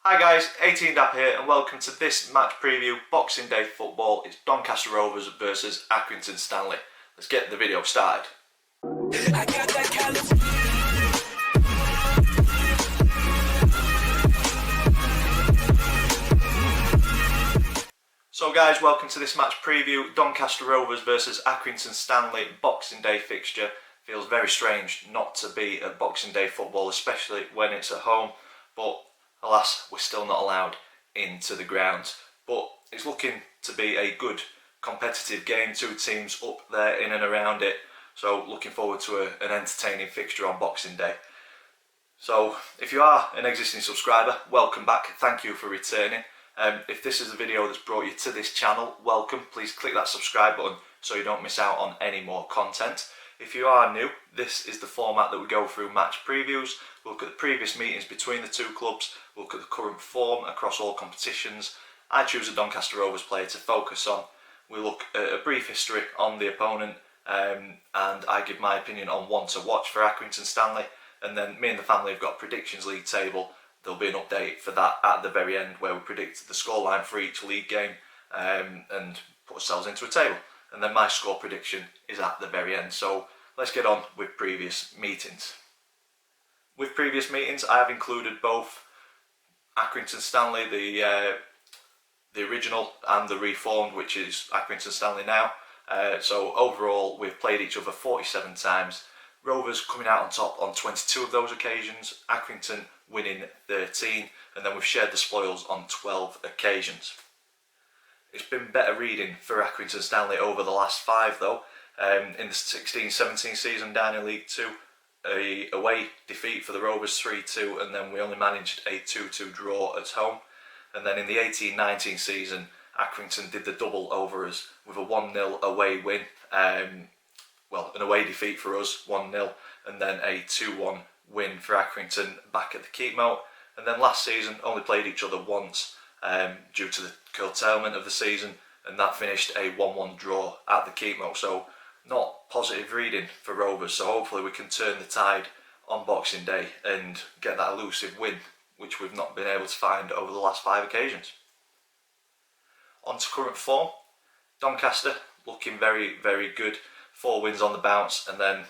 Hi guys, 18Dap here and welcome to this match preview, Boxing Day football. It's Doncaster Rovers versus Accrington Stanley. Let's get the video started. So guys, welcome to this match preview, Doncaster Rovers versus Accrington Stanley Boxing Day fixture. Feels very strange not to be at Boxing Day football, especially when it's at home, but alas, we're still not allowed into the grounds. But it's looking to be a good competitive game, two teams up there in and around it, so looking forward to an entertaining fixture on Boxing Day. So if you are an existing subscriber, welcome back, thank you for returning. If this is a video that's brought you to this channel, welcome. Please click that subscribe button so you don't miss out on any more content. If you are new, this is the format that we go through match previews. We'll look at the previous meetings between the two clubs, we'll look at the current form across all competitions. I choose a Doncaster Rovers player to focus on. We look at a brief history on the opponent and I give my opinion on one to watch for Accrington Stanley, and then me and the family have got a predictions league table. There'll be an update for that at the very end where we predict the scoreline for each league game and put ourselves into a table. And then my score prediction is at the very end. So let's get on with previous meetings. With previous meetings, I have included both Accrington Stanley, the original, and the reformed, which is Accrington Stanley now. So overall, we've played each other 47 times. Rovers coming out on top on 22 of those occasions, Accrington winning 13, and then we've shared the spoils on 12 occasions. It's been better reading for Accrington Stanley over the last 5 though. In the 16-17 season down in League 2, a away defeat for the Rovers 3-2, and then we only managed a 2-2 draw at home. And then in the 18-19 season, Accrington did the double over us with a 1-0 away win. Well, an away defeat for us, 1-0, and then a 2-1 win for Accrington back at the Keepmoat. And then last season only played each other once due to the curtailment of the season, and that finished a 1-1 draw at the Keepmoat. So not positive reading for Rovers, so hopefully we can turn the tide on Boxing Day and get that elusive win, which we've not been able to find over the last 5 occasions. On to current form, Doncaster looking very, very good. 4 wins on the bounce, and then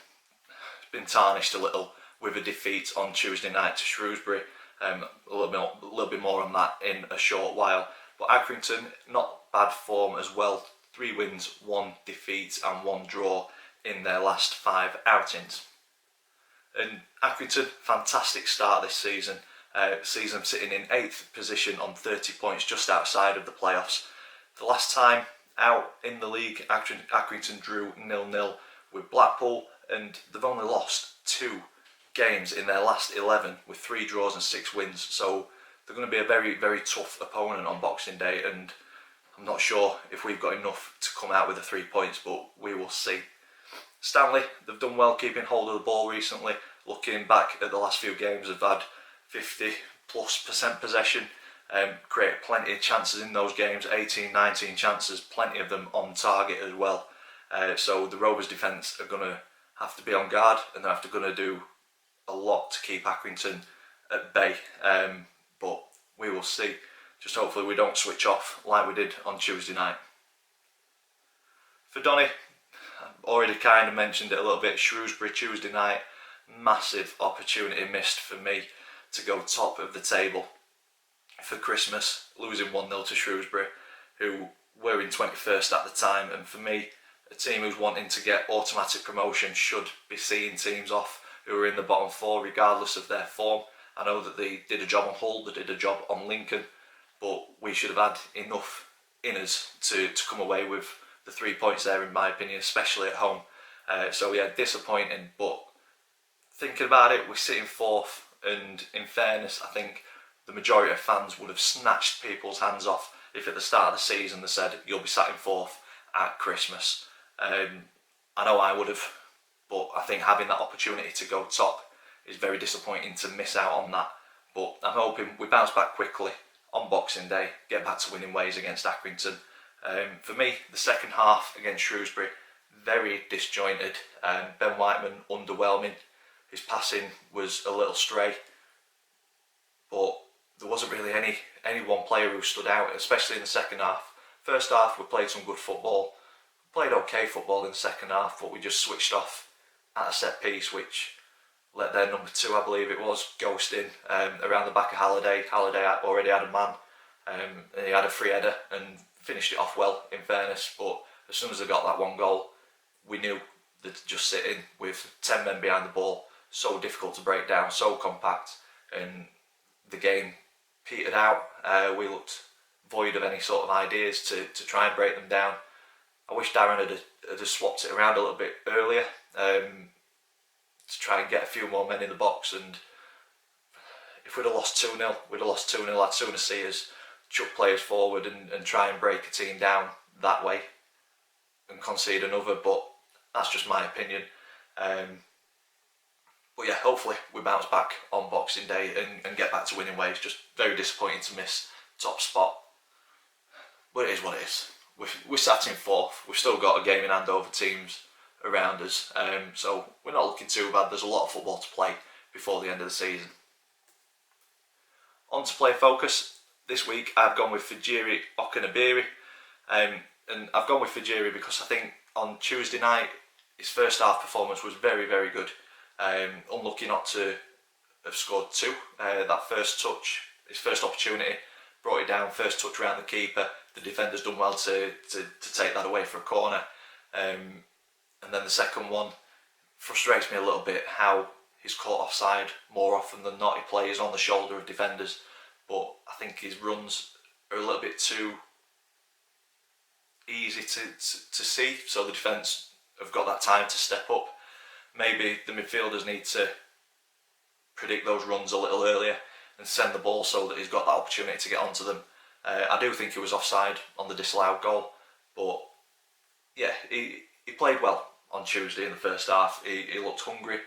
been tarnished a little with a defeat on Tuesday night to Shrewsbury. A little bit more on that in a short while. But Accrington, not bad form as well. 3 wins, 1 defeat and 1 draw in their last 5 outings. And Accrington, fantastic start this season. Season sitting in 8th position on 30 points, just outside of the playoffs. The last time out in the league, Accrington drew 0-0 with Blackpool, and they've only lost 2 games in their last 11 with 3 draws and 6 wins. So they're going to be a very, very tough opponent on Boxing Day, and I'm not sure if we've got enough to come out with the 3 points, but we will see. Stanley, they've done well keeping hold of the ball recently. Looking back at the last few games, they've had 50+% possession. Created plenty of chances in those games, 18-19 chances, plenty of them on target as well. So the Rovers defence are going to have to be on guard, and they're going to do a lot to keep Accrington at bay. But we will see. Just hopefully we don't switch off like we did on Tuesday night. For Donny, I've already kind of mentioned it a little bit. Shrewsbury Tuesday night, massive opportunity missed for me to go top of the table for Christmas, losing 1-0 to Shrewsbury, who were in 21st at the time. And for me, a team who's wanting to get automatic promotion should be seeing teams off who are in the bottom 4 regardless of their form. I know that they did a job on Hull, they did a job on Lincoln, but we should have had enough in us to come away with the 3 points there, in my opinion, especially at home. So yeah, disappointing, but thinking about it, we're sitting 4th, and in fairness, I think the majority of fans would have snatched people's hands off if at the start of the season they said, you'll be sat in 4th at Christmas. I know I would have, but I think having that opportunity to go top is very disappointing to miss out on that. But I'm hoping we bounce back quickly on Boxing Day, get back to winning ways against Accrington. For me, the second half against Shrewsbury, very disjointed. Ben Whiteman, underwhelming. His passing was a little stray, but there wasn't really any one player who stood out, especially in the second half. First half we played some good football, played okay football in the second half, but we just switched off at a set piece, which let their number 2, I believe it was, ghost in around the back of Halliday. Halliday already had a man, and he had a free header and finished it off well, in fairness. But as soon as they got that one goal, we knew that just sitting with 10 men behind the ball, so difficult to break down, so compact, and the game petered out. We looked void of any sort of ideas to try and break them down. I wish Darren had swapped it around a little bit earlier to try and get a few more men in the box, and if we'd have lost 2-0, I'd sooner see us chuck players forward and try and break a team down that way and concede another, but that's just my opinion. But yeah, hopefully we bounce back on Boxing Day and get back to winning ways. Just very disappointing to miss top spot, but it is what it is. We're sat in 4th, we've still got a game in hand over teams around us, so we're not looking too bad. There's a lot of football to play before the end of the season. On to play focus. This week I've gone with Fijiri Okunabiri, and I've gone with Fijiri because I think on Tuesday night his first half performance was very, very good. Unlucky not to have scored 2. That first touch, his first opportunity, brought it down, first touch around the keeper. The defender's done well to take that away for a corner. And then the second one frustrates me a little bit how he's caught offside more often than not. He plays on the shoulder of defenders, but I think his runs are a little bit too easy to see, so the defence have got that time to step up. Maybe the midfielders need to predict those runs a little earlier and send the ball so that he's got that opportunity to get onto them. I do think he was offside on the disallowed goal, but yeah, he played well on Tuesday in the first half. He looked hungry.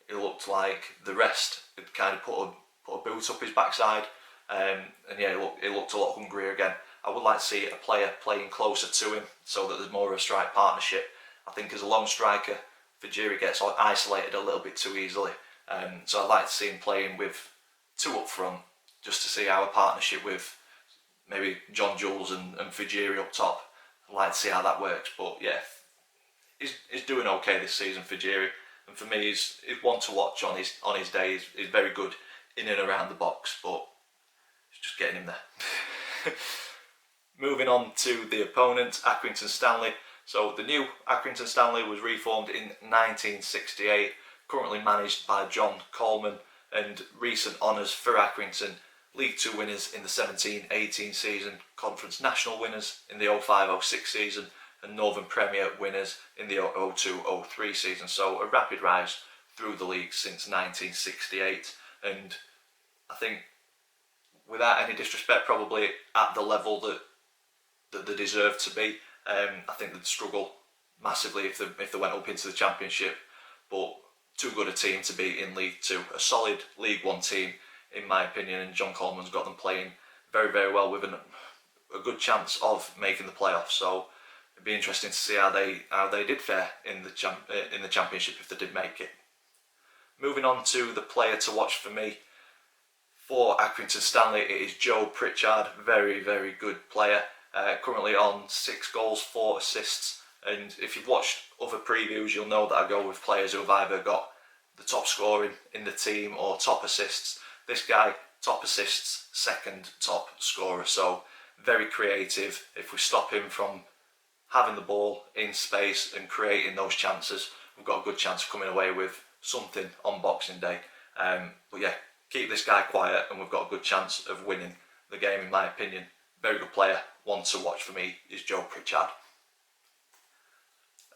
He looked like the rest had kind of put a boot up his backside, and yeah, he looked a lot hungrier again. I would like to see a player playing closer to him so that there's more of a strike partnership. I think as a lone striker, Fijiri gets isolated a little bit too easily, so I'd like to see him playing with 2 up front, just to see our partnership with maybe John Jules and Fijiri up top. I'd like to see how that works, but yeah, he's doing okay this season, Fijiri, and for me he's one to watch on his day. He's very good in and around the box, but it's just getting him there. Moving on to the opponent, Accrington Stanley. So the new Accrington Stanley was reformed in 1968, currently managed by John Coleman, and recent honours for Accrington: League 2 winners in the 17-18 season, Conference National winners in the 05-06 season, and Northern Premier winners in the 02-03 season. So a rapid rise through the league since 1968, and I think, without any disrespect, probably at the level that they deserve to be. I think they'd struggle massively if they went up into the Championship, but too good a team to be in League 2. A solid League 1 team, in my opinion, and John Coleman's got them playing very, very well, with a good chance of making the playoffs. So it'd be interesting to see how they did fare in the Championship if they did make it. Moving on to the player to watch for me for Accrington Stanley, it is Joe Pritchard. Very, very good player. Currently on 6 goals, 4 assists, and if you've watched other previews, you'll know that I go with players who have either got the top scoring in the team or top assists. This guy, top assists, second top scorer, so very creative. If we stop him from having the ball in space and creating those chances, we've got a good chance of coming away with something on Boxing Day. But yeah, keep this guy quiet and we've got a good chance of winning the game, in my opinion. Very good player. One to watch for me is Joe Pritchard.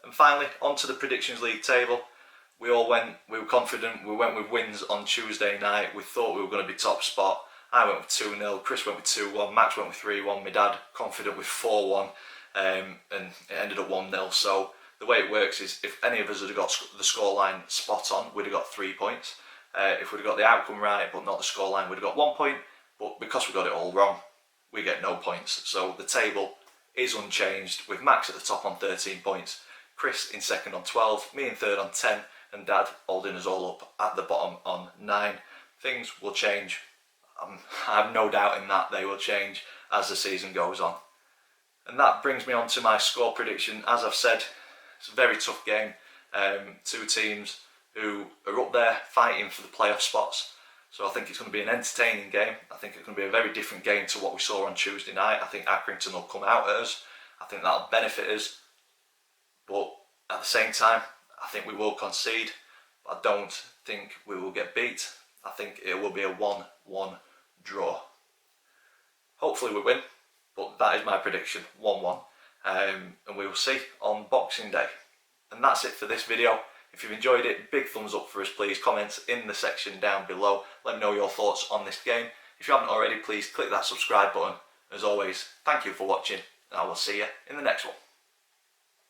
And finally, onto the Predictions League table. We were confident, we went with wins on Tuesday night. We thought we were going to be top spot. I went with 2-0, Chris went with 2-1, Max went with 3-1, my dad confident with 4-1, and it ended up 1-0. So the way it works is, if any of us had got the scoreline spot on, we'd have got 3 points. If we'd have got the outcome right but not the scoreline, we'd have got 1 point. But because we got it all wrong, we get no points. So the table is unchanged, with Max at the top on 13 points, Chris in second on 12, me in third on 10, and Dad holding us all up at the bottom on 9. Things will change I have no doubt in that they will change as the season goes on. And that brings me on to my score prediction. As I've said, it's a very tough game. Two teams who are up there fighting for the playoff spots. So I think it's going to be an entertaining game. I think it's going to be a very different game to what we saw on Tuesday night. I think Accrington will come out at us. I think that'll benefit us. But at the same time, I think we will concede. But I don't think we will get beat. I think it will be a 1-1 draw. Hopefully we win, but that is my prediction, 1-1. And we will see on Boxing Day. And that's it for this video. If you've enjoyed it, big thumbs up for us please. Comments in the section down below. Let me know your thoughts on this game. If you haven't already, please click that subscribe button. As always, thank you for watching, and I will see you in the next one.